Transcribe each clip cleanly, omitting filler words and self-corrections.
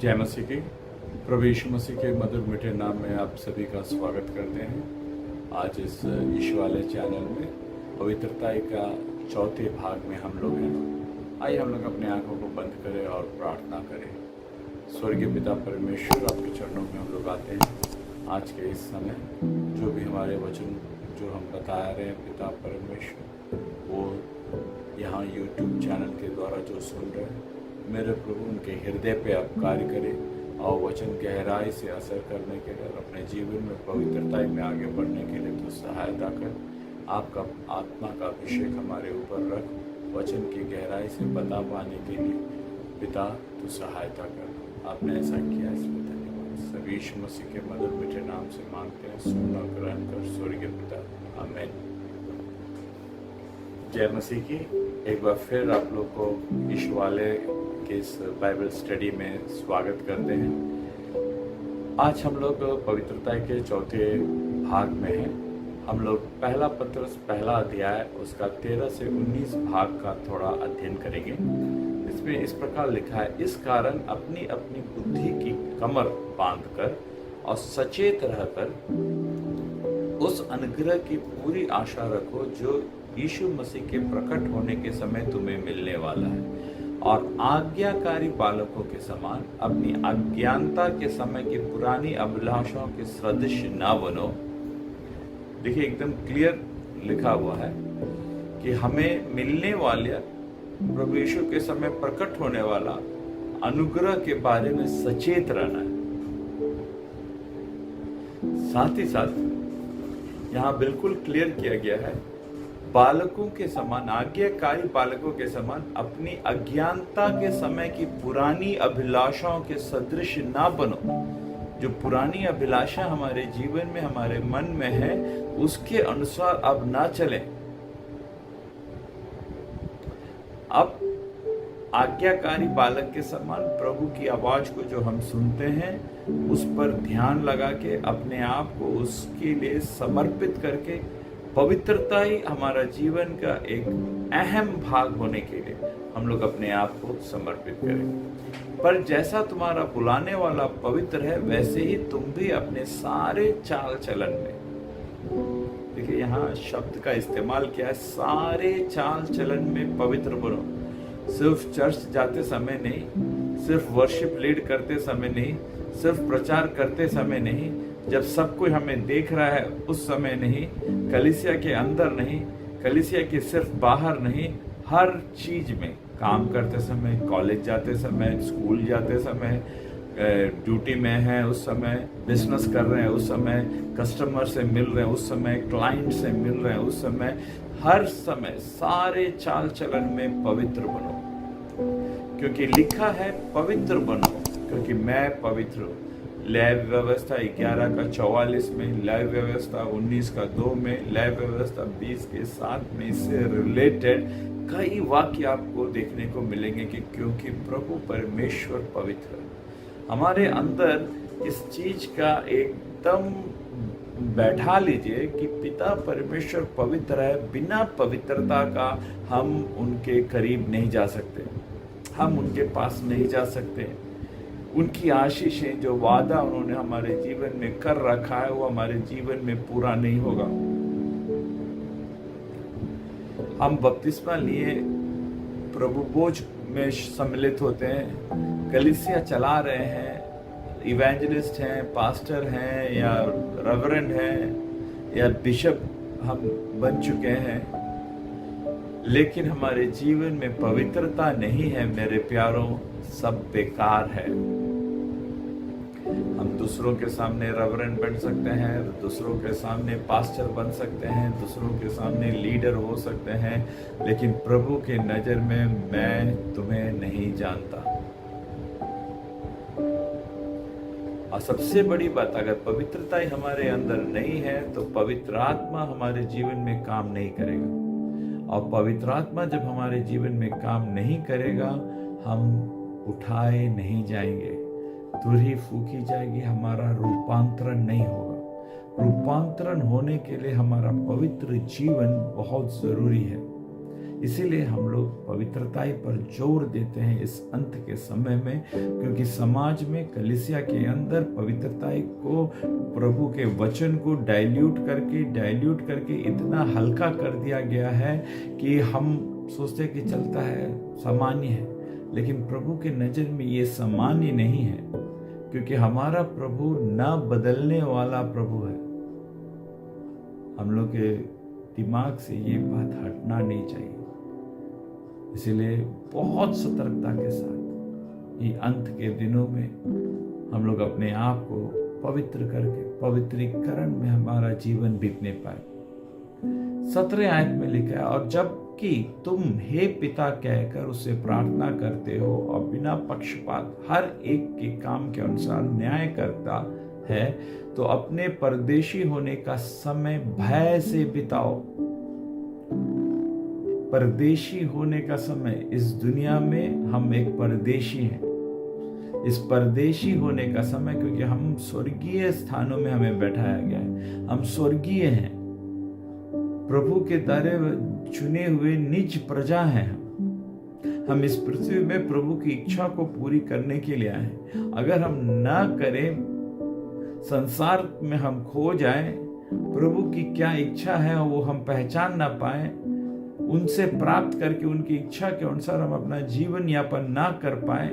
जय मसीह की। प्रभु यीशु मसीह के मधुर मीठे नाम में आप सभी का स्वागत करते हैं। आज इस यीशु वाले चैनल में पवित्रता का चौथे भाग में हम लोग हैं। आइए हम लोग अपने आंखों को बंद करें और प्रार्थना करें। स्वर्गीय पिता परमेश्वर, आपके चरणों में हम लोग आते हैं आज के इस समय। जो भी हमारे वचन जो हम बता रहे हैं पिता परमेश्वर, वो यहाँ यूट्यूब चैनल के द्वारा जो सुन रहे हैं, मेरे प्रभु उनके हृदय पे आप कार्य करें और वचन गहराई से असर करने के लिए अपने जीवन में पवित्रता में आगे बढ़ने के लिए तो सहायता कर। आपका आत्मा का अभिषेक हमारे ऊपर रख, वचन की गहराई से बता पाने के लिए पिता तो सहायता कर। आपने ऐसा किया, इसमें धन्यवाद। सभी यीशु मसीह के मधुर मीठे नाम से मांगते हैं, सुनना ग्रहण कर स्वर्गीय पिता, आमीन। जय मसीह की। एक बार फिर आप लोग को यीशु वाले के इस बाइबल स्टडी में स्वागत करते हैं। आज हम लोग पवित्रता के चौथे भाग में हैं। हम लोग पहला पत्रस पहला अध्याय उसका 13 से 19 भाग का थोड़ा अध्ययन करेंगे। इसमें इस प्रकार लिखा है, इस कारण अपनी अपनी बुद्धि की कमर बांधकर और सचेत रहकर उस अनुग्रह की पूरी आशा रखो जो यीशु मसीह के प्रकट होने के समय तुम्हें मिलने वाला है। और आज्ञाकारी बालकों के समान अपनी अज्ञानता के समय की पुरानी अभिलाषाओं के सदृश न बनो। देखिए, एकदम क्लियर लिखा हुआ है कि हमें मिलने वाले प्रभु यीशु के समय प्रकट होने वाला अनुग्रह के बारे में सचेत रहना है। साथ ही साथ यहाँ बिल्कुल क्लियर किया गया है, बालकों के समान, आज्ञाकारी बालकों के समान अपनी अज्ञानता के समय की पुरानी अभिलाषाओं के सदृश ना बनो। जो पुरानी अभिलाषा हमारे जीवन में, हमारे मन में है, उसके अनुसार अब ना चलें। अब आज्ञाकारी बालक के समान प्रभु की आवाज को जो हम सुनते हैं, उस पर ध्यान लगा के अपने आप को उसके लिए समर्पित करके पवित्रता ही हमारा जीवन का एक अहम भाग होने के लिए हम लोग अपने आप को समर्पित करें। पर जैसा तुम्हारा बुलाने वाला पवित्र है, वैसे ही तुम भी अपने सारे चाल चलन में, देखिए यहाँ शब्द का इस्तेमाल किया है, सारे चाल चलन में पवित्र बनो। सिर्फ चर्च जाते समय नहीं, सिर्फ वर्शिप लीड करते समय नहीं, सिर्फ प्रचार करते समय नहीं, जब सब कोई हमें देख रहा है उस समय नहीं, कलीसिया के अंदर नहीं, कलीसिया के सिर्फ बाहर नहीं, हर चीज में, काम करते समय, कॉलेज जाते समय, स्कूल जाते समय, ड्यूटी में है उस समय, बिजनेस कर रहे हैं उस समय, कस्टमर से मिल रहे हैं उस समय, क्लाइंट से मिल रहे हैं उस समय, हर समय सारे चाल चलन में पवित्र बनो, क्योंकि लिखा है पवित्र बनो क्योंकि मैं पवित्र हूँ। लय व्यवस्था 11 का 44 में, लय व्यवस्था 19 का 2 में, लय व्यवस्था 20 के 7 में, इससे रिलेटेड कई वाक्य आपको देखने को मिलेंगे कि क्योंकि प्रभु परमेश्वर पवित्र है। हमारे अंदर इस चीज का एकदम बैठा लीजिए कि पिता परमेश्वर पवित्र है। बिना पवित्रता का हम उनके करीब नहीं जा सकते, हम उनके पास नहीं जा सकते। उनकी आशीषें, जो वादा उन्होंने हमारे जीवन में कर रखा है, वो हमारे जीवन में पूरा नहीं होगा। हम बपतिस्मा लिए प्रभु भोज में सम्मिलित होते हैं, कलीसिया चला रहे हैं, इवेंजलिस्ट हैं, पास्टर हैं, या रेवरेंड हैं, या बिशप हम बन चुके हैं, लेकिन हमारे जीवन में पवित्रता नहीं है, मेरे प्यारों, सब बेकार है। हम दूसरों के सामने रेवरेंड बन सकते हैं, दूसरों के सामने पास्टर बन सकते हैं, दूसरों के सामने लीडर हो सकते हैं, लेकिन प्रभु के नजर में मैं तुम्हें नहीं जानता। और सबसे बड़ी बात, अगर पवित्रता ही हमारे अंदर नहीं है तो पवित्र आत्मा हमारे जीवन में काम नहीं करेगा। और पवित्र आत्मा जब हमारे जीवन में काम नहीं करेगा, हम उठाए नहीं जाएंगे, तुरही फूकी जाएगी, हमारा रूपांतरण नहीं होगा। रूपांतरण होने के लिए हमारा पवित्र जीवन बहुत जरूरी है। इसीलिए हम लोग पवित्रताई पर जोर देते हैं इस अंत के समय में, क्योंकि समाज में, कलीसिया के अंदर पवित्रताई को, प्रभु के वचन को डाइल्यूट करके इतना हल्का कर दिया गया है कि हम सोचते हैं कि चलता है, सामान्य है। लेकिन प्रभु के नज़र में ये सामान्य नहीं है, क्योंकि हमारा प्रभु ना बदलने वाला प्रभु है। हम लोग के दिमाग से ये बात हटना नहीं चाहिए। इसलिए बहुत सतर्कता के साथ ये अंत के दिनों में हम लोग अपने आप को पवित्र करके पवित्रीकरण में हमारा जीवन बीतने पाए। 17 आयत में लिखा है, और जबकि तुम हे पिता कहकर उससे प्रार्थना करते हो और बिना पक्षपात हर एक के काम के अनुसार न्याय करता है, तो अपने परदेशी होने का समय भय से बिताओ। परदेशी होने का समय, इस दुनिया में हम एक परदेशी हैं। इस परदेशी होने का समय, क्योंकि हम स्वर्गीय स्थानों में हमें बैठाया गया है, हम स्वर्गीय हैं, प्रभु के द्वारा चुने हुए निज प्रजा हैं। हम इस पृथ्वी में प्रभु की इच्छा को पूरी करने के लिए आए हैं। अगर हम ना करें, संसार में हम खो जाएं, प्रभु की क्या इच्छा है वो हम पहचान ना पाए, उनसे प्राप्त करके उनकी इच्छा के अनुसार हम अपना जीवन यापन ना कर पाए,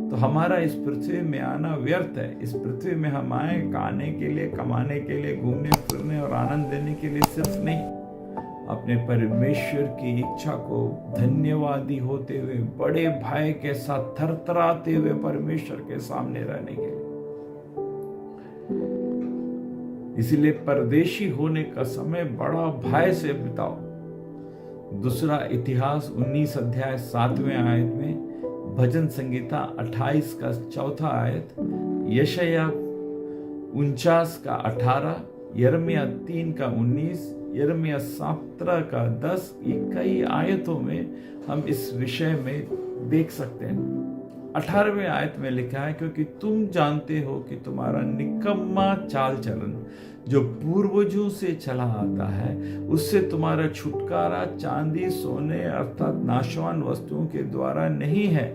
तो हमारा इस पृथ्वी में आना व्यर्थ है। इस पृथ्वी में हम आए खाने के लिए, कमाने के लिए, घूमने फिरने और आनंद लेने के लिए सिर्फ नहीं, अपने परमेश्वर की इच्छा को धन्यवादी होते हुए, बड़े भय के साथ थरथराते हुए परमेश्वर के सामने रहने के लिए। इसलिए परदेशी होने का समय बड़ा भय से बिताओ। दूसरा इतिहास 19 अध्याय 7वें आयत में, भजन संगीता 28 का 4था आयत, यशायाह 49 का 18, यिर्मयाह 3 का 19, यिर्मयाह 17 का 10, ये कई आयतों में हम इस विषय में देख सकते हैं। 18वें आयत में लिखा है, क्योंकि तुम जानते हो कि तुम्हारा निकम्मा चाल चलन जो पूर्वजों से चला आता है, उससे तुम्हारा छुटकारा चांदी सोने अर्थात नाशवान वस्तुओं के द्वारा नहीं है।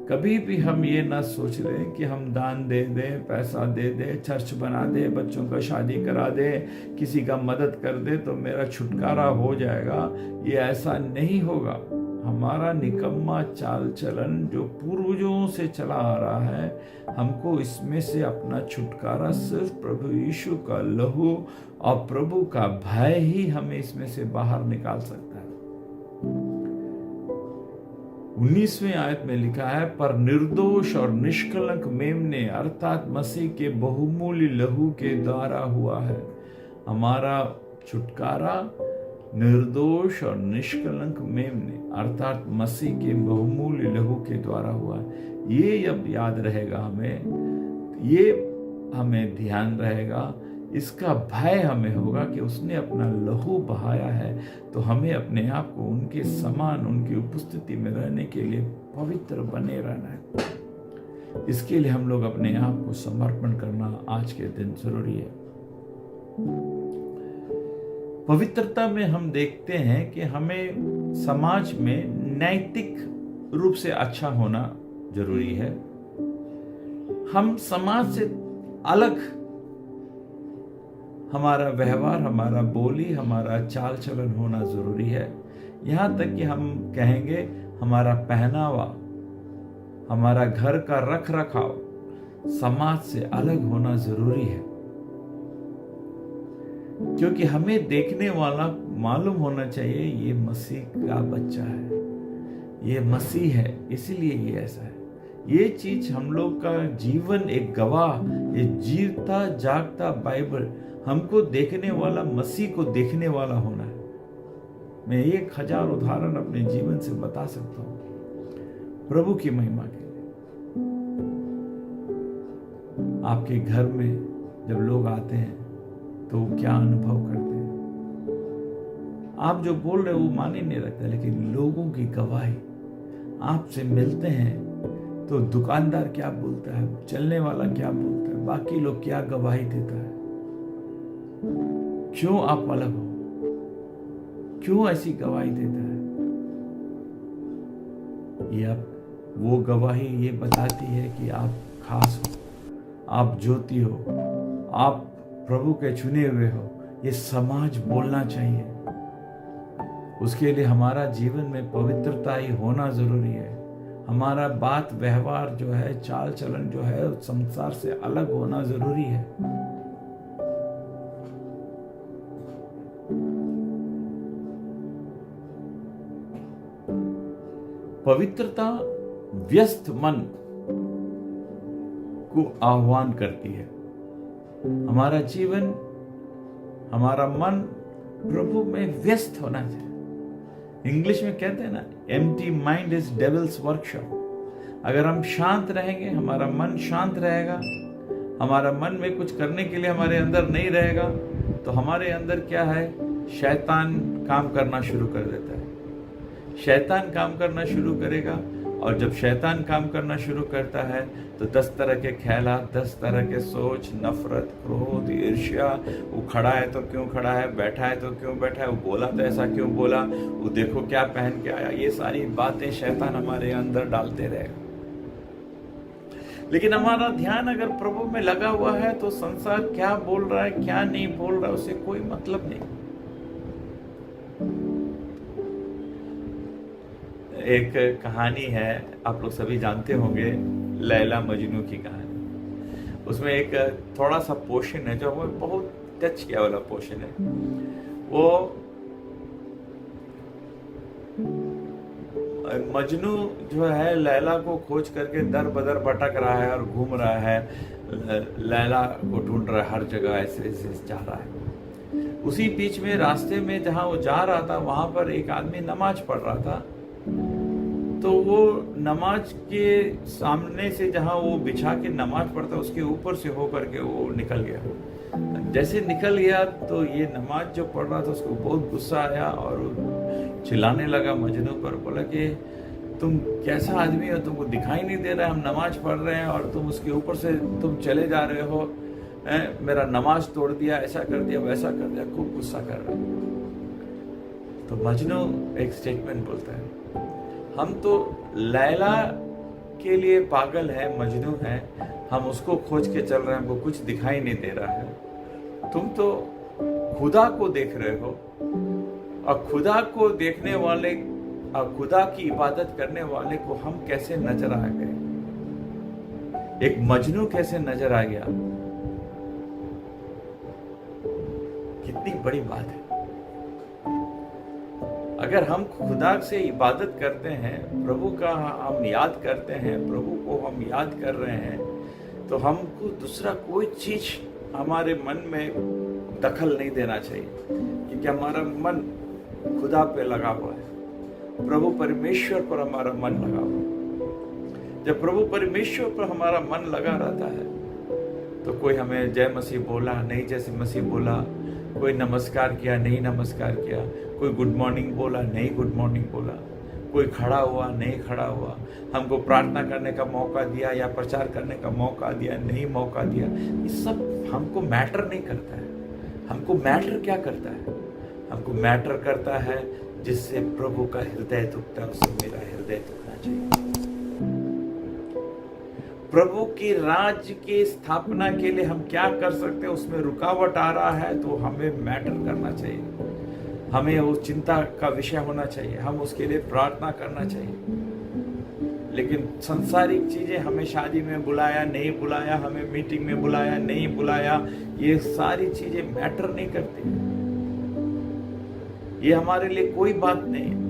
कभी भी हम ये ना सोच रहे कि हम दान दे दें, पैसा दे दें, चर्च बना दे, बच्चों का शादी करा दे, किसी का मदद कर दे तो मेरा छुटकारा हो जाएगा। ये ऐसा नहीं होगा। हमारा निकम्मा चाल चलन जो पूर्वजों से चला आ रहा है, हमको इसमें से अपना छुटकारा सिर्फ प्रभु यीशु का लहू और प्रभु का भय ही हमें इसमें से बाहर निकाल सकता है। 19वें आयत में लिखा है, पर निर्दोष और निष्कलंक मेमने अर्थात मसीह के बहुमूल्य लहू के द्वारा हुआ है। हमारा छुटकारा निर्दोष और निष्कलंक मेमने अर्थात मसीह के बहुमूल्य लहू के द्वारा हुआ है। ये अब याद रहेगा हमें, ये हमें ध्यान रहेगा, इसका भय हमें होगा कि उसने अपना लहू बहाया है, तो हमें अपने आप को उनके समान, उनकी उपस्थिति में रहने के लिए पवित्र बने रहना है। इसके लिए हम लोग अपने आप को समर्पण करना आज के दिन जरूरी है। पवित्रता में हम देखते हैं कि हमें समाज में नैतिक रूप से अच्छा होना जरूरी है। हम समाज से अलग हमारा व्यवहार, हमारा बोली, हमारा चाल चलन होना जरूरी है। यहाँ तक कि हम कहेंगे हमारा पहनावा, हमारा घर का रख रखाव समाज से अलग होना जरूरी है, क्योंकि हमें देखने वाला मालूम होना चाहिए ये मसीह का बच्चा है, ये मसीह है, इसीलिए ये ऐसा है। ये चीज हम लोग का जीवन एक गवाह, ये जीता जागता बाइबल हमको देखने वाला, मसीह को देखने वाला होना है। मैं 1000 उदाहरण अपने जीवन से बता सकता हूं प्रभु की महिमा के लिए। आपके घर में जब लोग आते हैं तो क्या अनुभव करते हैं? आप जो बोल रहे हो वो मान ही नहीं रखते, लेकिन लोगों की गवाही, आपसे मिलते हैं तो दुकानदार क्या बोलता है, चलने वाला क्या बोलता है, बाकी लोग क्या गवाही देता है। क्यों आप अलग हो? क्यों ऐसी गवाही देता है? ये अब वो गवाही ये बताती है कि आप खास हो, आप ज्योति हो, आप प्रभु के चुने हुए हो। ये समाज बोलना चाहिए। उसके लिए हमारा जीवन में पवित्रता ही होना जरूरी है। हमारा बात व्यवहार जो है, चाल चलन जो है, संसार से अलग होना जरूरी है। पवित्रता व्यस्त मन को आह्वान करती है। हमारा जीवन, हमारा मन प्रभु में व्यस्त होना चाहिए। इंग्लिश में कहते हैं ना, empty mind is devils workshop. अगर हम शांत रहेंगे, हमारा मन शांत रहेगा, हमारा मन में कुछ करने के लिए हमारे अंदर नहीं रहेगा, तो हमारे अंदर क्या है, शैतान काम करना शुरू कर देता है। शैतान काम करना शुरू करेगा, और जब शैतान काम करना शुरू करता है तो 10 तरह के ख्यालात, 10 तरह के सोच, नफरत, क्रोध, ईर्ष्या, वो खड़ा है तो क्यों खड़ा है, बैठा है तो क्यों बैठा है, वो बोला तो ऐसा क्यों बोला, वो देखो क्या पहन के आया, ये सारी बातें शैतान हमारे अंदर डालते रहेगा। लेकिन हमारा ध्यान अगर प्रभु में लगा हुआ है तो संसार क्या बोल रहा है, क्या नहीं बोल रहा है, उससे कोई मतलब नहीं। एक कहानी है, आप लोग सभी जानते होंगे, लैला मजनू की कहानी। उसमें एक थोड़ा सा पोर्शन है जो हमें बहुत टच किया वाला पोर्शन है। वो मजनू जो है लैला को खोज करके दर बदर भटक रहा है और घूम रहा है, लैला को ढूंढ रहा है, हर जगह ऐसे ऐसे जा रहा है। उसी बीच में रास्ते में जहां वो जा रहा था, वहां पर एक आदमी नमाज पढ़ रहा था। तो वो नमाज के सामने से, जहां वो बिछा के नमाज पढ़ता, उसके ऊपर से होकर के वो निकल गया। जैसे निकल गया तो ये नमाज जो पढ़ रहा था उसको बहुत गुस्सा आया और चिल्लाने लगा मजनू पर। बोला कि तुम कैसा आदमी हो, तुमको दिखाई नहीं दे रहा है, हम नमाज पढ़ रहे हैं और तुम उसके ऊपर से तुम चले जा रहे हो, मेरा नमाज तोड़ दिया, ऐसा कर दिया, वैसा कर दिया। खूब गुस्सा कर रहा है। तो मजनू एक स्टेटमेंट बोलता है, हम तो लैला के लिए पागल है, मजनू है, हम उसको खोज के चल रहे हैं, हमको कुछ दिखाई नहीं दे रहा है। तुम तो खुदा को देख रहे हो, और खुदा को देखने वाले और खुदा की इबादत करने वाले को हम कैसे नजर आ गए, एक मजनू कैसे नजर आ गया। कितनी बड़ी बात है। अगर हम खुदा से इबादत करते हैं, प्रभु का हम याद करते हैं, प्रभु को हम याद कर रहे हैं, तो हमको दूसरा कोई चीज हमारे मन में दखल नहीं देना चाहिए, क्योंकि हमारा मन खुदा पे लगा हुआ है, प्रभु परमेश्वर पर हमारा मन लगा हुआ है। जब प्रभु परमेश्वर पर हमारा मन लगा रहता है तो कोई हमें जय मसीह बोला, नहीं जैसे मसीह बोला, कोई नमस्कार किया, नहीं नमस्कार किया, कोई गुड मॉर्निंग बोला, नहीं गुड मॉर्निंग बोला, कोई खड़ा हुआ, नहीं खड़ा हुआ, हमको प्रार्थना करने का मौका दिया या प्रचार करने का मौका दिया, नहीं मौका दिया, ये सब हमको मैटर नहीं करता है। हमको मैटर क्या करता है? हमको मैटर करता है जिससे प्रभु का हृदय दुखता है, उससे मेरा हृदय दुखना चाहिए। प्रभु की राज्य की स्थापना के लिए हम क्या कर सकते हैं, उसमें रुकावट आ रहा है तो हमें मैटर करना चाहिए, हमें वो चिंता का विषय होना चाहिए, हम उसके लिए प्रार्थना करना चाहिए। लेकिन सांसारिक चीजें, हमें शादी में बुलाया, नहीं बुलाया, हमें मीटिंग में बुलाया, नहीं बुलाया, ये सारी चीजें मैटर नहीं करती, ये हमारे लिए कोई बात नहीं है।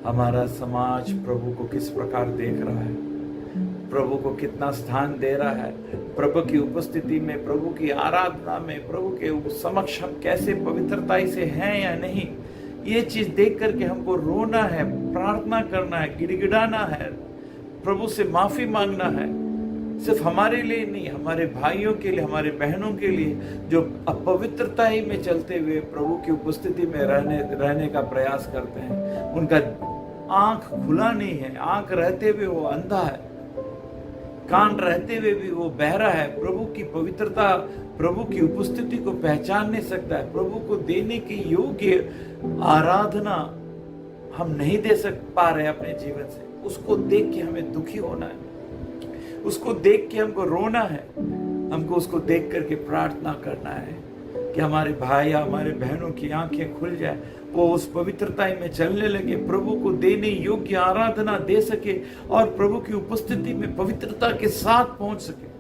हमारा समाज प्रभु को किस प्रकार देख रहा है, प्रभु को कितना स्थान दे रहा है, प्रभु की उपस्थिति में, प्रभु की आराधना में, प्रभु के समक्ष हम कैसे पवित्रताई से हैं या नहीं, ये चीज देख करके हमको रोना है, प्रार्थना करना है, गिड़गिड़ाना है, प्रभु से माफी मांगना है। सिर्फ हमारे लिए नहीं, हमारे भाइयों के लिए, हमारे बहनों के लिए जो अपवित्रताई में चलते हुए प्रभु की उपस्थिति में रहने का प्रयास करते हैं, उनका आंख खुला नहीं है, आंख रहते हुए वो अंधा है। कान रहते हुए भी वो बहरा है। प्रभु की पवित्रता, प्रभु की उपस्थिति को पहचान नहीं सकता है। प्रभु को देने की योग्य आराधना हम नहीं दे पा रहे अपने जीवन से। उसको देख के हमें दुखी होना है, उसको देख के हमको रोना है, हमको उसको देख करके प्रार्थना करना है कि हमारे भाई या हमारे बहनों की आंखें खुल जाए, वो उस पवित्रता में चलने लगे, प्रभु को देने योग्य आराधना दे सके और प्रभु की उपस्थिति में पवित्रता के साथ पहुंच सके।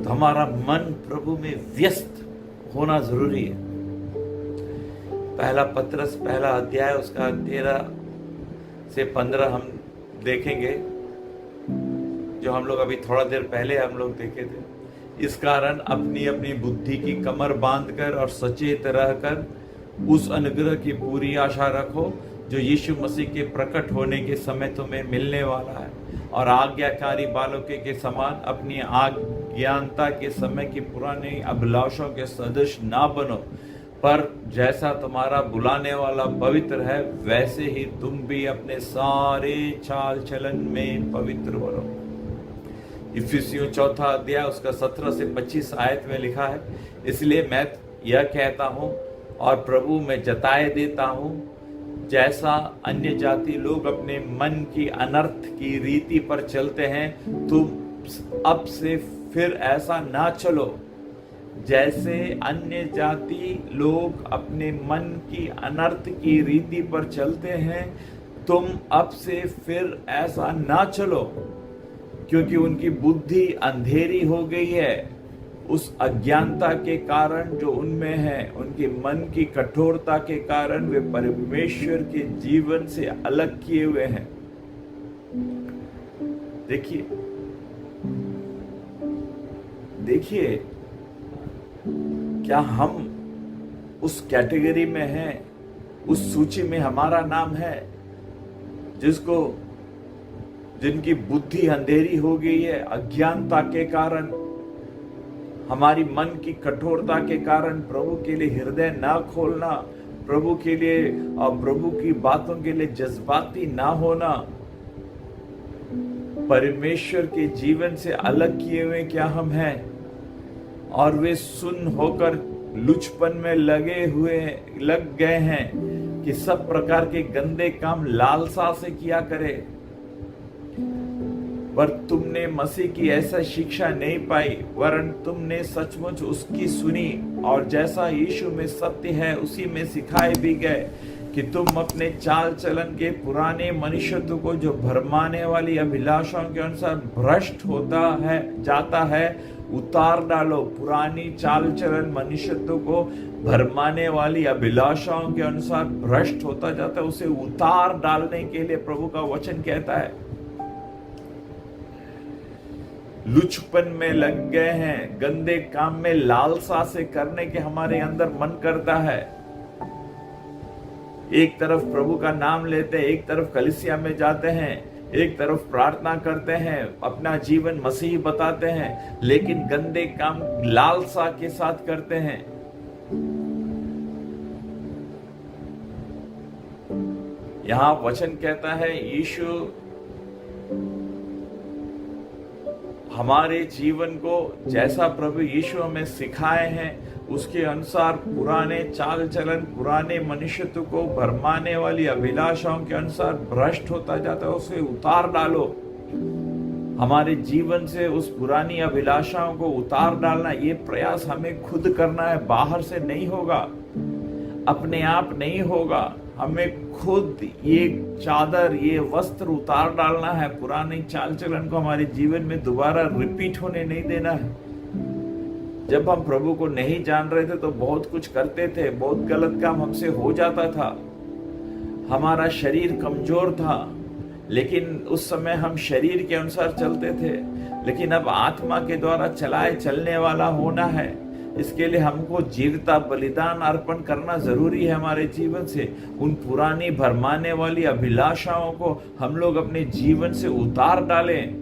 तो हमारा मन प्रभु में व्यस्त होना जरूरी है। पहला पत्रस पहला अध्याय उसका 13 से 15 हम देखेंगे, जो हम लोग अभी थोड़ा देर पहले हम लोग देखे थे। इस कारण अपनी अपनी बुद्धि की कमर बांधकर और सचेत रहकर उस अनुग्रह की पूरी आशा रखो जो यीशु मसीह के प्रकट होने के समय तुम्हें मिलने वाला है। और आज्ञाकारी बालकों के समान अपनी अज्ञानता के समय की पुरानी अभिलाषों के सदृश ना बनो, पर जैसा तुम्हारा बुलाने वाला पवित्र है वैसे ही तुम भी अपने सारे चाल चलन में पवित्र बनो। इफिसियों 4 अध्याय उसका 17 से 25 आयत में लिखा है, इसलिए मैं यह कहता हूँ और प्रभु में जताए देता हूँ, जैसा अन्य जाति लोग अपने मन की अनर्थ की रीति पर चलते हैं, तुम अब से फिर ऐसा ना चलो। जैसे अन्य जाति लोग अपने मन की अनर्थ की रीति पर चलते हैं, तुम अब से फिर ऐसा ना चलो, क्योंकि उनकी बुद्धि अंधेरी हो गई है। उस अज्ञानता के कारण जो उनमें है, उनके मन की कठोरता के कारण वे परमेश्वर के जीवन से अलग किए हुए हैं। देखिए देखिए, क्या हम उस कैटेगरी में हैं, उस सूची में हमारा नाम है जिनकी बुद्धि अंधेरी हो गई है अज्ञानता के कारण, हमारी मन की कठोरता के कारण, प्रभु के लिए हृदय ना खोलना, प्रभु के लिए और प्रभु की बातों के लिए जज्बाती ना होना, परमेश्वर के जीवन से अलग किए हुए क्या हम हैं? और वे सुन्न होकर लुचपन में लग गए हैं कि सब प्रकार के गंदे काम लालसा से किया करे। पर तुमने मसीह की ऐसा शिक्षा नहीं पाई, वरन तुमने सचमुच उसकी सुनी और जैसा यीशु में सत्य है उसी में सिखाए भी गए कि तुम अपने चाल चलन के पुराने मनुष्यत्व को जो भरमाने वाली अभिलाषाओं के अनुसार भ्रष्ट जाता है उतार डालो। पुरानी चाल चलन मनुष्यत्व को भरमाने वाली अभिलाषाओं के अनुसार भ्रष्ट होता जाता है, उसे उतार डालने के लिए प्रभु का वचन कहता है। लुचपन में लग गए हैं, गंदे काम में लालसा से करने के हमारे अंदर मन करता है। एक तरफ प्रभु का नाम लेते हैं, एक तरफ कलीसिया में जाते हैं, एक तरफ प्रार्थना करते हैं, अपना जीवन मसीह बताते हैं, लेकिन गंदे काम लालसा के साथ करते हैं। यहां वचन कहता है यीशु हमारे जीवन को जैसा प्रभु यीशु हमें सिखाए हैं उसके अनुसार पुराने चाल चलन, पुराने मनुष्यत्व को भरमाने वाली अभिलाषाओं के अनुसार भ्रष्ट होता जाता है, उसे उतार डालो। हमारे जीवन से उस पुरानी अभिलाषाओं को उतार डालना, ये प्रयास हमें खुद करना है, बाहर से नहीं होगा, अपने आप नहीं होगा। हमें खुद ये चादर, ये वस्त्र उतार डालना है। पुरानी चाल चलन को हमारे जीवन में दोबारा रिपीट होने नहीं देना है। जब हम प्रभु को नहीं जान रहे थे तो बहुत कुछ करते थे, बहुत गलत काम हमसे हो जाता था, हमारा शरीर कमजोर था, लेकिन उस समय हम शरीर के अनुसार चलते थे। लेकिन अब आत्मा के द्वारा चलने वाला होना है। इसके लिए हमको जीवता बलिदान अर्पण करना जरूरी है हमारे जीवन से। उन पुरानी भरमाने वाली अभिलाषाओं को हम लोग अपने जीवन से उतार डालें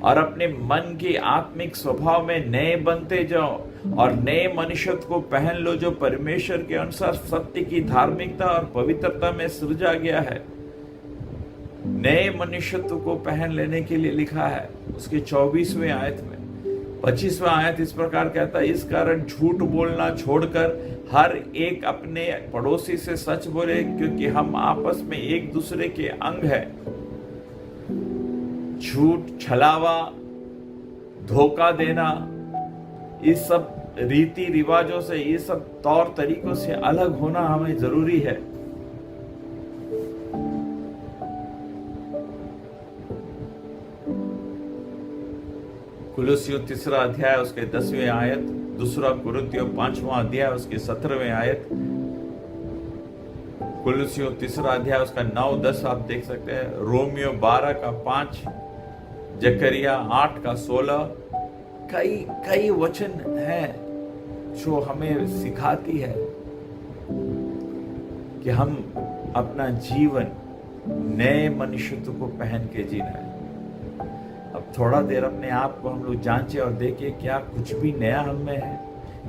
और अपने मन के आत्मिक स्वभाव में नए बनते जाओ और नए मनुष्यत्व को पहन लो जो परमेश्वर के अनुसार सत्य की धार्मिकता और पवित्रता में सृजा गया है। नए मनुष्यत्व को पहन लेने के लिए लिखा है उसके 24वें आयत में। 25वां आयत इस प्रकार कहता है, इस कारण झूठ बोलना छोड़कर हर एक अपने पड़ोसी से सच बोले, क्योंकि हम आपस में एक दूसरे के अंग है। झूठ, छलावा, धोखा देना, इस सब रीति रिवाजों से, ये सब तौर तरीकों से अलग होना हमें जरूरी है। कुलुस्सियों 3 अध्याय उसके 10वें आयत, 2 कुरिन्थियों 5वां अध्याय उसके 17वें आयत, कुलुस्सियों 3 अध्याय उसका 9, 10 आप देख सकते हैं, रोमियो 12 का 5, जकरिया 8 का 16, कई वचन हैं जो हमें सिखाती है कि हम अपना जीवन नए मनुष्यत्व को पहन के जीना है। अब थोड़ा देर अपने आप को हम लोग जांचें और देखें, क्या कुछ भी नया हम में है?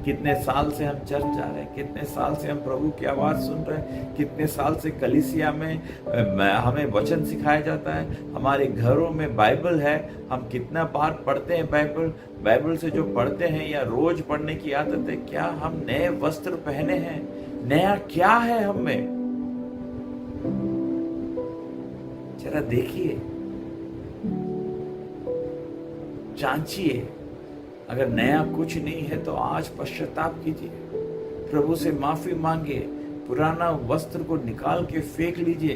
कितने साल से हम चर्च जा रहे हैं, कितने साल से हम प्रभु की आवाज़ सुन रहे हैं, कितने साल से कलीसिया में हमें वचन सिखाया जाता है, हमारे घरों में बाइबल है, हम कितना बार पढ़ते हैं बाइबल से जो पढ़ते हैं या रोज पढ़ने की आदत है, क्या हम नए वस्त्र पहने हैं? नया क्या है हम में? जरा देखिए, जांचिए। अगर नया कुछ नहीं है तो आज पश्चाताप कीजिए, प्रभु से माफी मांगिए, पुराना वस्त्र को निकाल के फेंक लीजिए,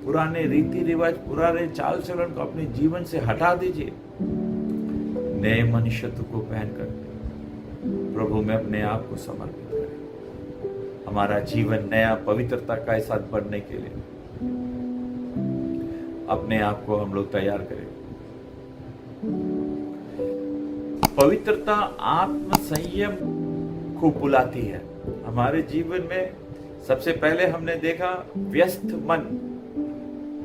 पुराने रीति रिवाज, पुराने चाल चलन को अपने जीवन से हटा दीजिए। नए मनुष्यत्व को पहनकर प्रभु में अपने आप को समर्पित करें। हमारा जीवन नया पवित्रता के साथ बढ़ने के लिए अपने आप को हम लोग तैयार करें। पवित्रता आत्म संयम को बुलाती है। हमारे जीवन में सबसे पहले हमने देखा व्यस्त मन,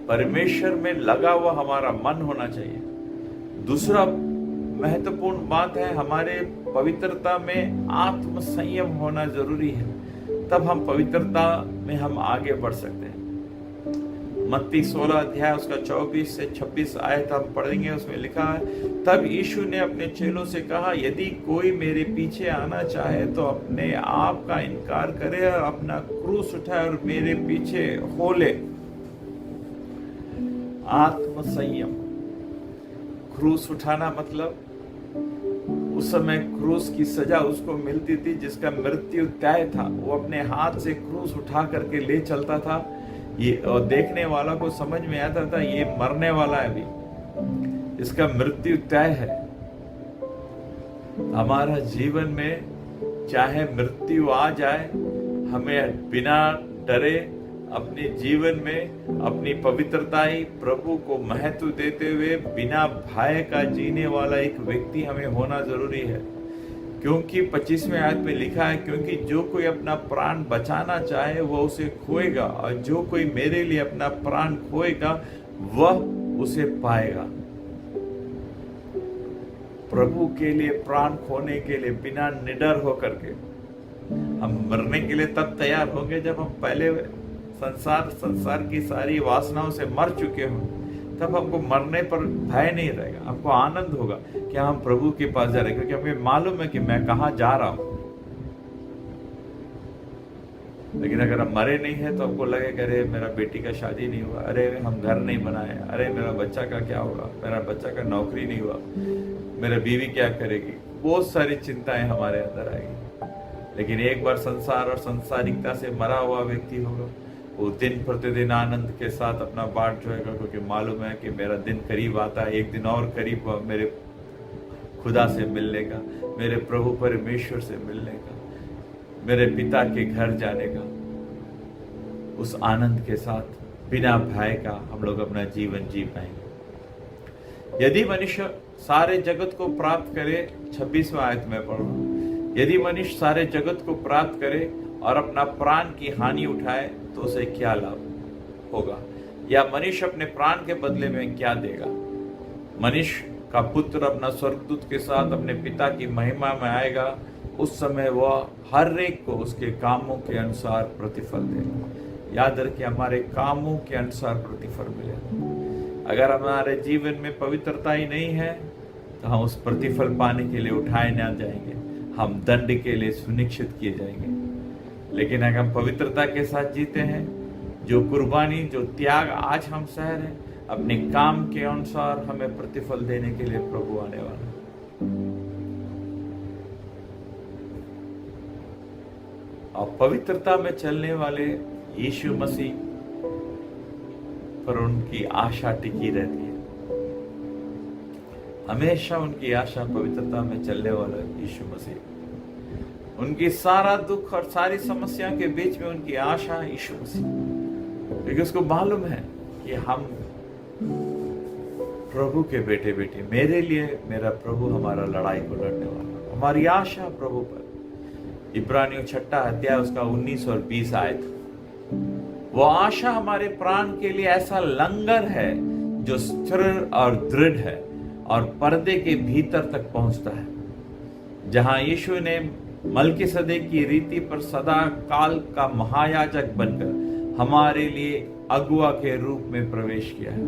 परमेश्वर में लगा हुआ हमारा मन होना चाहिए। दूसरा महत्वपूर्ण बात है, हमारे पवित्रता में आत्म संयम होना जरूरी है, तब हम पवित्रता में हम आगे बढ़ सकते हैं। मत्ती 16 अध्याय उसका 24 से 26 आयत हम पढ़ेंगे, उसमें लिखा है, तब यीशु ने अपने चेलों से कहा, यदि कोई मेरे पीछे आना चाहे तो अपने आप का इनकार करे और अपना क्रूस उठाए और मेरे पीछे हो ले। आत्म संयम, क्रूस उठाना मतलब उस समय क्रूस की सजा उसको मिलती थी जिसका मृत्यु तय था, वो अपने हाथ से क्रूस उठा करके ले चलता था। ये और देखने वाला को समझ में आता था ये मरने वाला है, अभी इसका मृत्यु तय है। हमारा जीवन में चाहे मृत्यु आ जाए, हमें बिना डरे अपने जीवन में अपनी पवित्रता ही प्रभु को महत्व देते हुए बिना भय का जीने वाला एक व्यक्ति हमें होना जरूरी है। क्योंकि 25वें आयत में लिखा है, क्योंकि जो कोई अपना प्राण बचाना चाहे वह उसे खोएगा, और जो कोई मेरे लिए अपना प्राण खोएगा वह उसे पाएगा। प्रभु के लिए प्राण खोने के लिए बिना निडर होकर के हम मरने के लिए तब तैयार होंगे जब हम पहले संसार की सारी वासनाओं से मर चुके हों। तब हमको मरने पर भय नहीं रहेगा, हमको आनंद होगा कि हम प्रभु के पास जा रहे हैं, क्योंकि हमें मालूम है कि मैं कहाँ जा रहा हूं। लेकिन अगर हम मरे नहीं है तो हमको लगेगा, अरे मेरा बेटी का शादी नहीं हुआ, अरे हम घर नहीं बनाए, अरे मेरा बच्चा का क्या होगा, मेरा बच्चा का नौकरी नहीं हुआ, मेरा बीवी क्या करेगी। बहुत सारी चिंताएं हमारे अंदर आएगी। लेकिन एक बार संसार और संसारिकता से मरा हुआ व्यक्ति होगा, वो दिन प्रतिदिन आनंद के साथ अपना बाट जोएगा, क्योंकि मालूम है कि मेरा दिन करीब आता है, एक दिन और करीब मेरे खुदा से मिलने का, मेरे प्रभु परमेश्वर से मिलने का, मेरे पिता के घर जाने का। उस आनंद के साथ बिना भय का हम लोग अपना जीवन जी पाएंगे। यदि मनुष्य सारे जगत को प्राप्त करे, 26वां आयत में पढ़ो, यदि मनुष्य सारे जगत को प्राप्त करे और अपना प्राण की हानि उठाए तो उसे क्या लाभ होगा, या मनुष्य अपने प्राण के बदले में क्या देगा। मनुष्य का पुत्र अपना स्वर्गदूत के साथ अपने पिता की महिमा में आएगा, उस समय वह हर एक को उसके कामों के अनुसार प्रतिफल देगा। याद रखिए, हमारे कामों के अनुसार प्रतिफल मिलेगा। अगर हमारे जीवन में पवित्रता ही नहीं है तो हम उस प्रतिफल पाने के लिए उठाए ना जाएंगे, हम दंड के लिए सुनिश्चित किए जाएंगे। लेकिन अगर हम पवित्रता के साथ जीते हैं, जो कुर्बानी, जो त्याग आज हम सह रहे हैं, अपने काम के अनुसार हमें प्रतिफल देने के लिए प्रभु आने वाला है। और पवित्रता में चलने वाले यीशु मसीह पर उनकी आशा टिकी रहती है। हमेशा उनकी आशा पवित्रता में चलने वाला यीशु मसीह। उनकी सारा दुख और सारी समस्या के बीच में उनकी आशा यीशु मसीह, क्योंकि उसको मालूम है कि हम प्रभु के बेटे बेटे, मेरे लिए मेरा प्रभु हमारा लड़ाई को लड़ने वाला। हमारी आशा प्रभु पर। इब्रानियों 6 अध्याय उसका 19 और 20 आयत, वो आशा हमारे प्राण के लिए ऐसा लंगर है जो स्थिर और दृढ़ है और पर्दे के भीतर तक पहुंचता है, जहां यीशु ने मलकीसदेक की रीति पर सदा काल का महायाजक बनकर हमारे लिए अगुआ के रूप में प्रवेश किया है।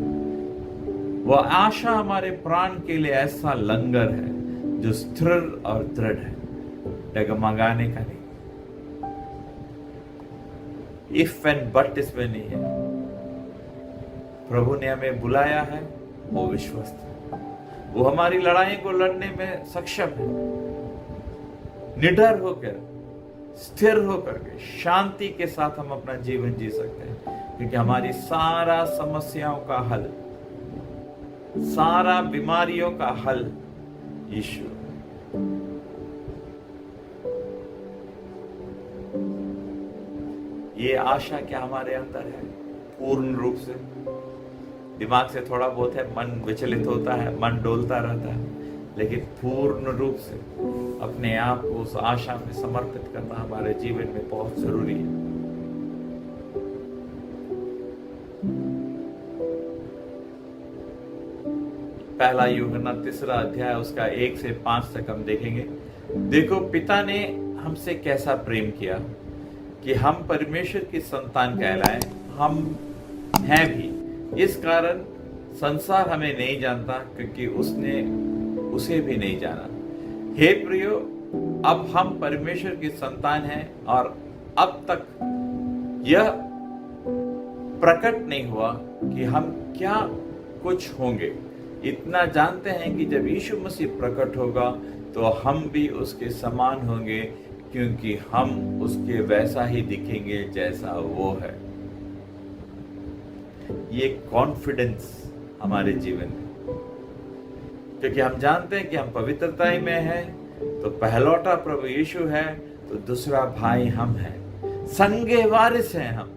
वह आशा हमारे प्राण के लिए ऐसा लंगर है जो स्थिर और दृढ़ है, डगमगाने का नहीं। इफ एंड बट इसमें नहीं है। प्रभु ने हमें बुलाया है, वो विश्वस्त है, वो हमारी लड़ाई को लड़ने में सक्षम है। निडर होकर, स्थिर होकर के, शांति के साथ हम अपना जीवन जी सकते हैं, क्योंकि हमारी सारा समस्याओं का हल, सारा बीमारियों का हल यीशु। ये आशा क्या हमारे अंदर है पूर्ण रूप से? दिमाग से थोड़ा बहुत है, मन विचलित होता है, मन डोलता रहता है, लेकिन पूर्ण रूप से अपने आप को उस आशा में समर्पित करना हमारे जीवन में बहुत जरूरी है। पहला यूहन्ना 3 अध्याय उसका 1 से 5 तक हम देखेंगे। देखो, पिता ने हमसे कैसा प्रेम किया कि हम परमेश्वर की संतान कहलाए। हम हैं भी, इस कारण संसार हमें नहीं जानता, क्योंकि उसने उसे भी नहीं जाना। हे प्रियो, अब हम परमेश्वर की संतान हैं और अब तक यह प्रकट नहीं हुआ कि हम क्या कुछ होंगे। इतना जानते हैं कि जब यीशु मसीह प्रकट होगा तो हम भी उसके समान होंगे, क्योंकि हम उसके वैसा ही दिखेंगे जैसा वो है। ये कॉन्फिडेंस हमारे जीवन में, क्योंकि हम जानते हैं कि हम पवित्रता ही में हैं, तो पहलौटा प्रभु यीशु है, तो दूसरा भाई हम हैं, संगे वारिस हैं हम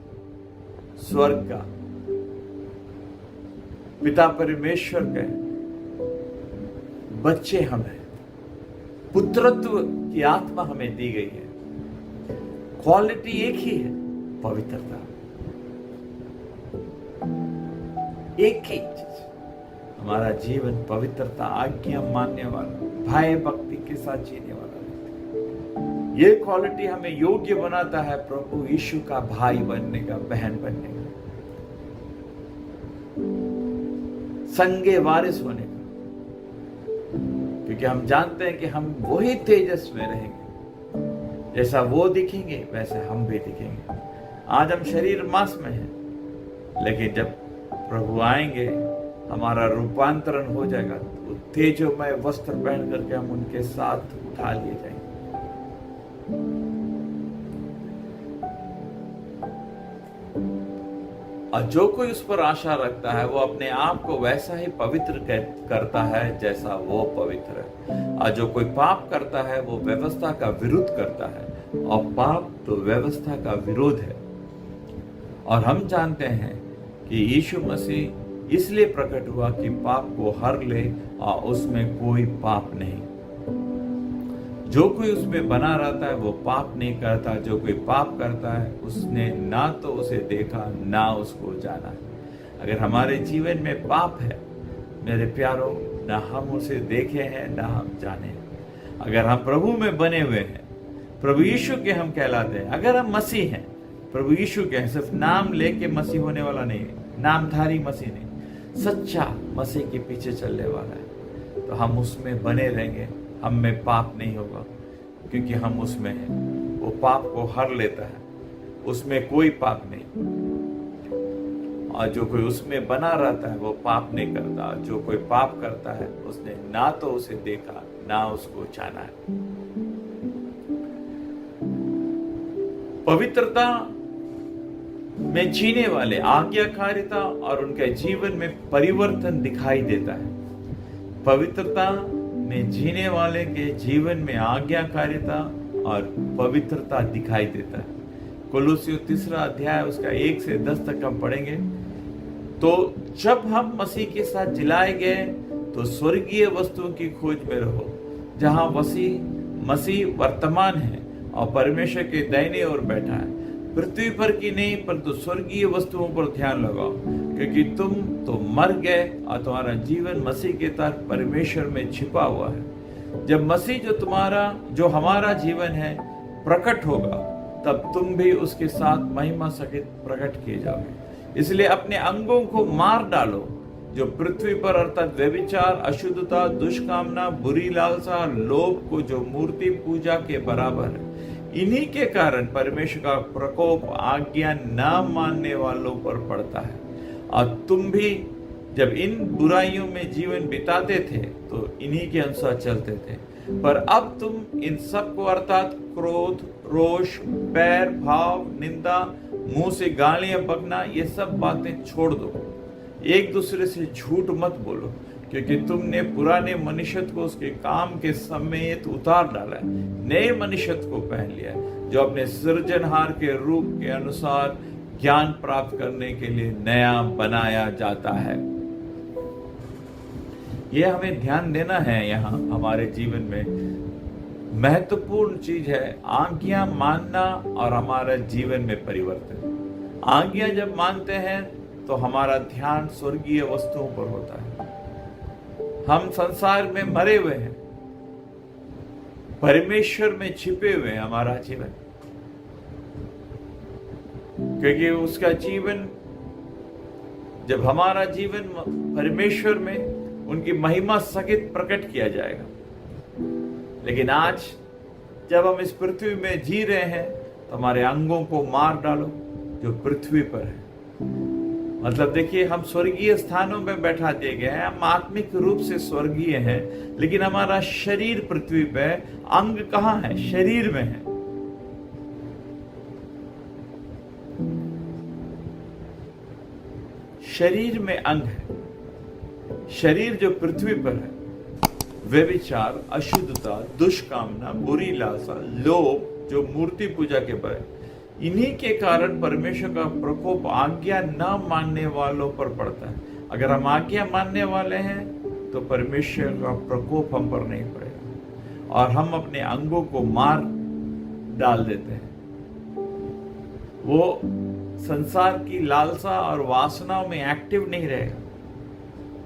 स्वर्ग का, पिता परमेश्वर के बच्चे हम हैं, पुत्रत्व की आत्मा हमें दी गई है। क्वालिटी एक ही है, पवित्रता, एक ही चीज। हमारा जीवन पवित्रता, आज्ञा मानने वाला, भय भक्ति के साथ जीने वाला, ये क्वालिटी हमें योग्य बनाता है प्रभु यीशु का भाई बनने का, बहन बनने का, संगे वारिस होने का। क्योंकि हम जानते हैं कि हम वही तेजस में रहेंगे, जैसा वो दिखेंगे वैसे हम भी दिखेंगे। आज हम शरीर मांस में हैं, लेकिन जब प्रभु आएंगे हमारा रूपांतरण हो जाएगा, तो तेजोमय वस्त्र पहन करके हम उनके साथ उठा लिए जाएंगे। और जो कोई उस पर आशा रखता है वो अपने आप को वैसा ही पवित्र करता है जैसा वो पवित्र है। और जो कोई पाप करता है वो व्यवस्था का विरोध करता है, और पाप तो व्यवस्था का विरोध है। और हम जानते हैं कि यीशु मसीह इसलिए प्रकट हुआ कि पाप को हर ले, और उसमें कोई पाप नहीं। जो कोई उसमें बना रहता है वो पाप नहीं करता। जो कोई पाप करता है उसने ना तो उसे देखा ना उसको जाना है। अगर हमारे जीवन में पाप है मेरे प्यारों, ना हम उसे देखे हैं ना हम जाने हैं। अगर हम प्रभु में बने हुए हैं, प्रभु यीशु के हम कहलाते हैं, अगर हम मसीह हैं, प्रभु यीशु के हैं, सिर्फ नाम लेके मसीह होने वाला नहीं है, नामधारी मसीह नहीं, सच्चा मसीह के पीछे चलने वाला है, तो हम उसमें बने रहेंगे, हम में पाप नहीं होगा, क्योंकि हम उसमें हैं। वो पाप को हर लेता है, उसमें कोई पाप नहीं। और जो कोई उसमें बना रहता है वो पाप नहीं करता। जो कोई पाप करता है उसने ना तो उसे देखा ना उसको जाना है। पवित्रता में जीने वाले आज्ञाकारिता और उनके जीवन में परिवर्तन दिखाई देता है। पवित्रता में जीने वाले के जीवन में आज्ञाकारिता और पवित्रता दिखाई देता है। कोलोसियों 3 अध्याय उसका 1 से 10 तक हम पढ़ेंगे। तो जब हम मसीह के साथ जिलाए गए तो स्वर्गीय वस्तुओं की खोज में रहो, जहां मसीह वर्तमान है और परमेश्वर के दाहिने ओर बैठा है। पृथ्वी पर की नहीं परंतु स्वर्गीय वस्तुओं पर ध्यान लगाओ, क्योंकि तुम तो मर गए और तुम्हारा जीवन मसीह के तहत परमेश्वर में छिपा हुआ है। जब मसीह जो हमारा जीवन है प्रकट होगा, तब तुम भी उसके साथ महिमा सहित प्रकट किए जाओगे। इसलिए अपने अंगों को मार डालो जो पृथ्वी पर, अर्थात व्यभिचार, अशुद्धता, दुष्कामना, बुरी लालसा, लोभ को जो मूर्ति पूजा के बराबर है। इन्हीं के कारण परमेश्वर का प्रकोप आज्ञा न मानने वालों पर पड़ता है। और तुम भी जब इन बुराइयों में जीवन बिताते थे तो इन्हीं के अनुसार चलते थे, पर अब तुम इन सबको अर्थात क्रोध, रोष, बैर भाव, निंदा, मुंह से गालियां बकना, ये सब बातें छोड़ दो। एक दूसरे से झूठ मत बोलो, क्योंकि तुमने पुराने मनुष्यत्व को उसके काम के समेत उतार डाला है, नए मनुष्यत्व को पहन लिया है, जो अपने सृजनहार के रूप के अनुसार ज्ञान प्राप्त करने के लिए नया बनाया जाता है। यह हमें ध्यान देना है। यहाँ हमारे जीवन में महत्वपूर्ण चीज है आज्ञा मानना और हमारा जीवन में परिवर्तन। आज्ञा जब मानते हैं तो हमारा ध्यान स्वर्गीय वस्तुओं पर होता है। हम संसार में मरे हुए हैं, परमेश्वर में छिपे हुए हैं हमारा जीवन, क्योंकि उसका जीवन, जब हमारा जीवन परमेश्वर में उनकी महिमा सहित प्रकट किया जाएगा। लेकिन आज जब हम इस पृथ्वी में जी रहे हैं तो हमारे अंगों को मार डालो जो पृथ्वी पर है। मतलब देखिए, हम स्वर्गीय स्थानों में बैठा दिए गए हैं, हम आत्मिक रूप से स्वर्गीय हैं, लेकिन हमारा शरीर पृथ्वी पे, अंग कहाँ है? शरीर में है। शरीर में अंग है। शरीर जो पृथ्वी पर है, व्यभिचार, अशुद्धता, दुष्कामना, बुरी लालसा, लोभ जो मूर्ति पूजा के पर है, इन्हीं के कारण परमेश्वर का प्रकोप आज्ञा न मानने वालों पर पड़ता है। अगर हम आज्ञा मानने वाले हैं तो परमेश्वर का प्रकोप हम पर नहीं पड़ेगा और हम अपने अंगों को मार डाल देते हैं। वो संसार की लालसा और वासनाओं में एक्टिव नहीं रहेगा।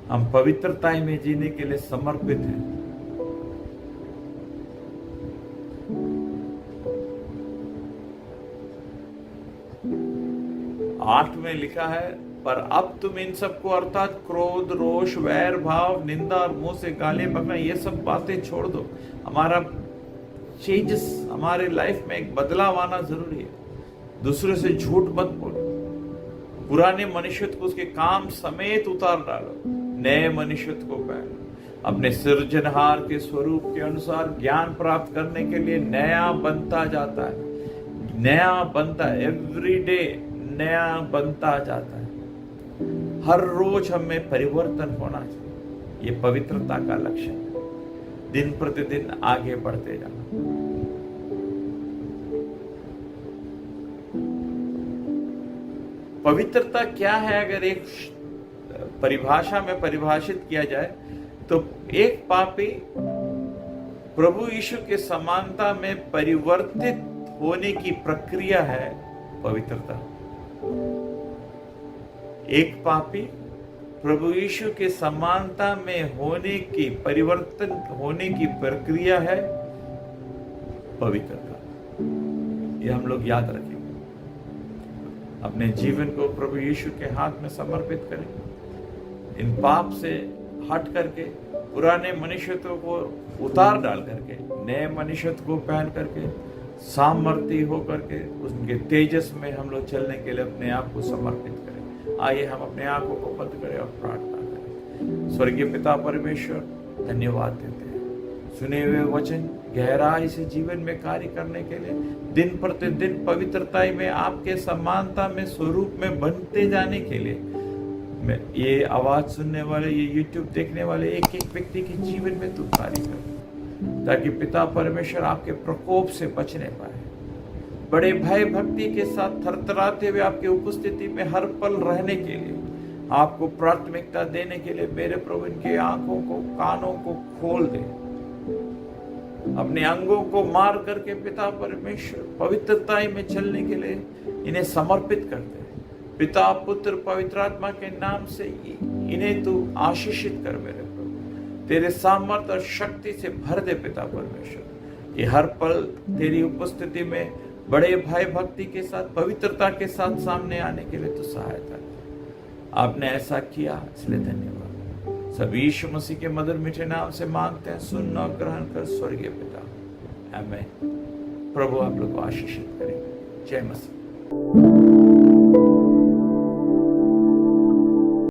हम पवित्रता में जीने के लिए समर्पित हैं। आठ में लिखा है, पर अब तुम इन सबको अर्थात क्रोध, रोष, वैर भाव, निंदा और मुंह से गाली बकना, ये सब बातें छोड़ दो। हमारा चेंजेस, हमारे लाइफ में एक बदलाव आना जरूरी है। दूसरे से झूठ मत बोलो, पुराने मनुष्यत्व को उसके काम समेत उतार डालो, नए मनुष्यत्व को पहनो। अपने सृजनहार के स्वरूप के अनुसार ज्ञान प्राप्त करने के लिए नया बनता जाता है, नया बनता है, एवरी डे नया बनता जाता है। हर रोज हमें परिवर्तन होना चाहिए। ये पवित्रता का लक्ष्य है, दिन प्रतिदिन आगे बढ़ते जाना। पवित्रता क्या है? अगर एक परिभाषा में परिभाषित किया जाए तो एक पापी प्रभु यीशु के समानता में परिवर्तित होने की प्रक्रिया है पवित्रता। एक पापी प्रभु यीशु के समानता में होने की, परिवर्तन होने की प्रक्रिया है पवित्रता। ये हम लोग याद रखेंगे। अपने जीवन को प्रभु यीशु के हाथ में समर्पित करें। इन पाप से हट करके, पुराने मनुष्यत्व को उतार डाल करके, नए मनुष्यत्व को पहन करके, सामर्थी हो करके उनके तेजस में हम लोग चलने के लिए अपने आप को समर्पित करें। आइए हम अपने आंखों को बंद करें और प्रार्थना करें। स्वर्गीय पिता परमेश्वर, धन्यवाद देते हैं सुने हुए वचन गहराई से जीवन में कार्य करने के लिए, दिन प्रतिदिन पवित्रता में आपके समानता में स्वरूप में बनते जाने के लिए मैं ये आवाज सुनने वाले, ये यूट्यूब देखने वाले एक एक व्यक्ति के जीवन में तू कार्य कर, ताकि पिता परमेश्वर आपके प्रकोप से बचने पाए, बड़े भय भक्ति के साथ थरथराते हुए आपकी उपस्थिति में हर पल रहने के लिए, आपको प्राथमिकता देने के लिए मेरे प्रभु इनके आंखों को, कानों को खोल दे, अपने अंगों को मार करके पिता परमेश्वर पवित्रता में चलने के लिए इन्हें समर्पित कर दे। पिता पुत्र पवित्र आत्मा के नाम से इन्हें तू आशीषित कर मेरे प्रभु, तेरे सामर्थ और शक्ति से भर दे पिता परमेश्वर, कि हर पल तेरी उपस्थिति में बड़े भय भक्ति के साथ, पवित्रता के साथ सामने आने के लिए तू सहायता कर। आपने ऐसा किया इसलिए धन्यवाद। सभी यीशु मसीह के मधुर मीठे नाम से मांगते हैं, सुन और ग्रहण कर स्वर्गीय पिता, आमीन। प्रभु आप लोग को आशीषित करें। जय मसीह।